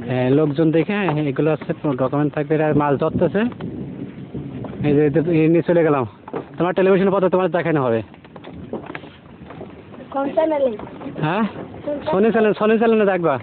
হ্যাঁ লোকজন দেখে এগুলো হচ্ছে ডকুমেন্ট থাকবে, এরা মাছ ধরতেছে। এই যে নিয়ে চলে গেলাম, তোমার টেলিভিশনের পথে তোমার দেখানো হবে। হ্যাঁ সোনি চ্যানেলে দেখবা।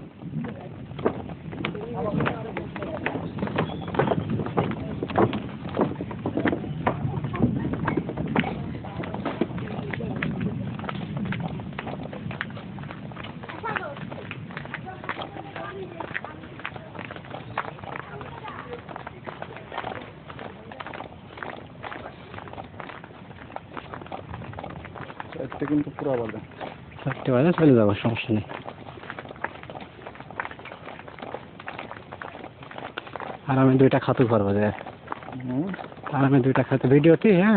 কিন্তু পুরো বাজে 4টে বাজে চলে যাবো, সমস্যা নেই। আর আমি 2টা খাতু করবো যে, আর আমি 2টা খাতু ভিডিওতে। হ্যাঁ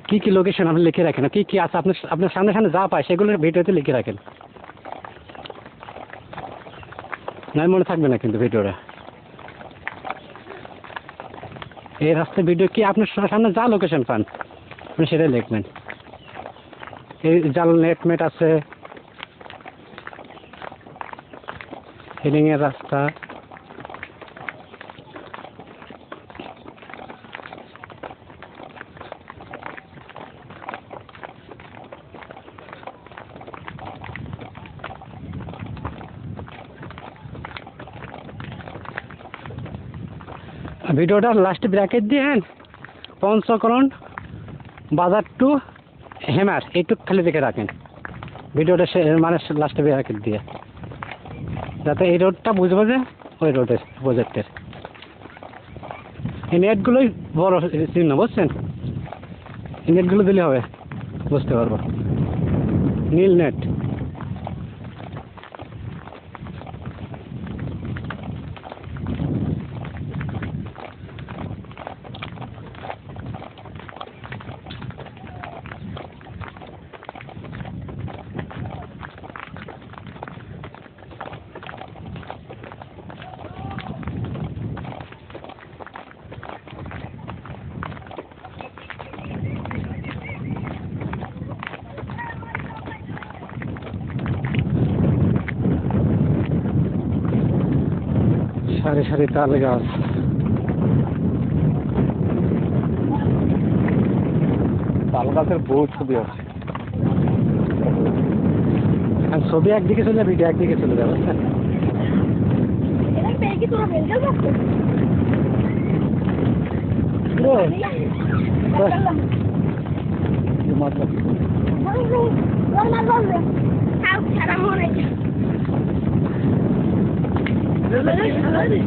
কি কি লোকেশন আপনি লিখে রাখেন, কি কি আছে আপনার সামনে সামনে যা পায় সেগুলো ভিডিওতে লিখে রাখেন, নয় মনে থাকবে না কিন্তু ভিডিওটা। এই রাস্তায় ভিডিও কি আপনার সামনে যা লোকেশন পান আপনি সেটাই লিখবেন। এই জাল নেট আছে, হেডিংয়ের রাস্তা, ভিডিওটা লাস্টে ব্র্যাকেট দিয়ে পঞ্চকরণ বাজার টু হেমার এইটুক খালি দেখে রাখেন ভিডিওটা, মানে লাস্টে ব্র্যাকেট দিয়ে, যাতে এই রোডটা বুঝবো যে ওই রোডের প্রজেক্টের। এই নেটগুলোই বড় চিহ্ন, বুঝছেন? এই নেটগুলো দিলে হবে, বুঝতে পারবো। নীল নেট। সারি সারি তাল গাছ, তাল গাছের বহুত ছবি আছে। ছবি একদিকে চলে যাবে, ভিডিও একদিকে চলে যাবে, বুঝছেন?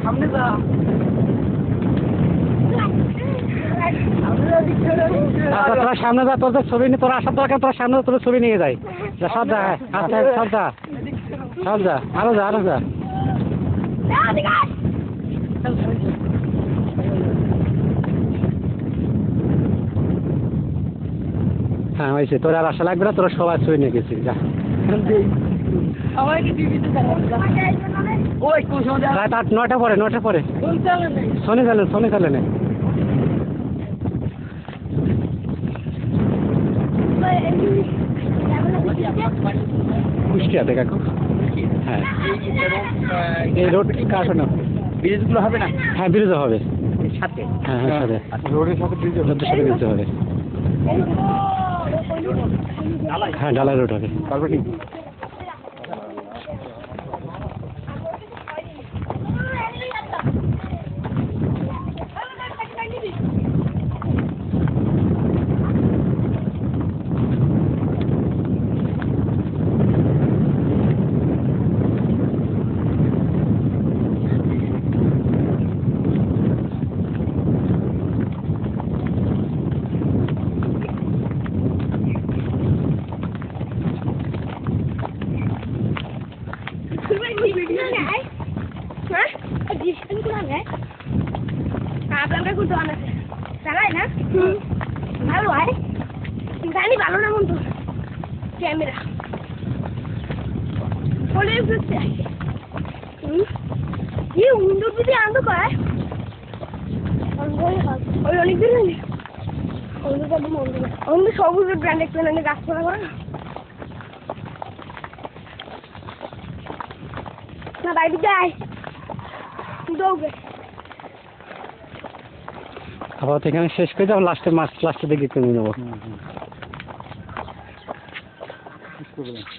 সামনে যা, তোরা সামনে যা, তোদের ছবি নিয়ে তোরা আসার দরকার, তোরা সামনে তোদের ছবি নিয়ে যাই। সব যা, আচ্ছা সব যা, সব যা, আরো যা, আরো যা। হ্যাঁ হয়েছে, তোর আর আশা লাগবে না, তোরা সবাই ছবি নিয়ে গেছিস, যা। রাত 8-9টা পরে, 9টা পরে সোনি চ্যানেলে। কুষ্টিয়াতে কাকু। হ্যাঁ এই রোড কাটো না, ব্রিজগুলো হবে না? হ্যাঁ ব্রিজও হবে সাথে, হ্যাঁ হ্যাঁ সাথে, রোডের সাথে ব্রিজের ব্রিজ হবে। হ্যাঁ ঢালাই রোড হবে। তারপরে ভালো হয় জানি, ভালো না মন তো ক্যামেরা বলে কি উন্নত যদি আনন্দ করে ওই অনেকদিন হয়নি। আমাদের সবুজ ব্র্যান্ড একটু গাছপালা করে না বাইরে যায়। দৌড়ে আপাতত এখানে শেষ করে যাবো, মাছ লাস্টের দিকে করে নেবো। বুঝতে পেরেছি।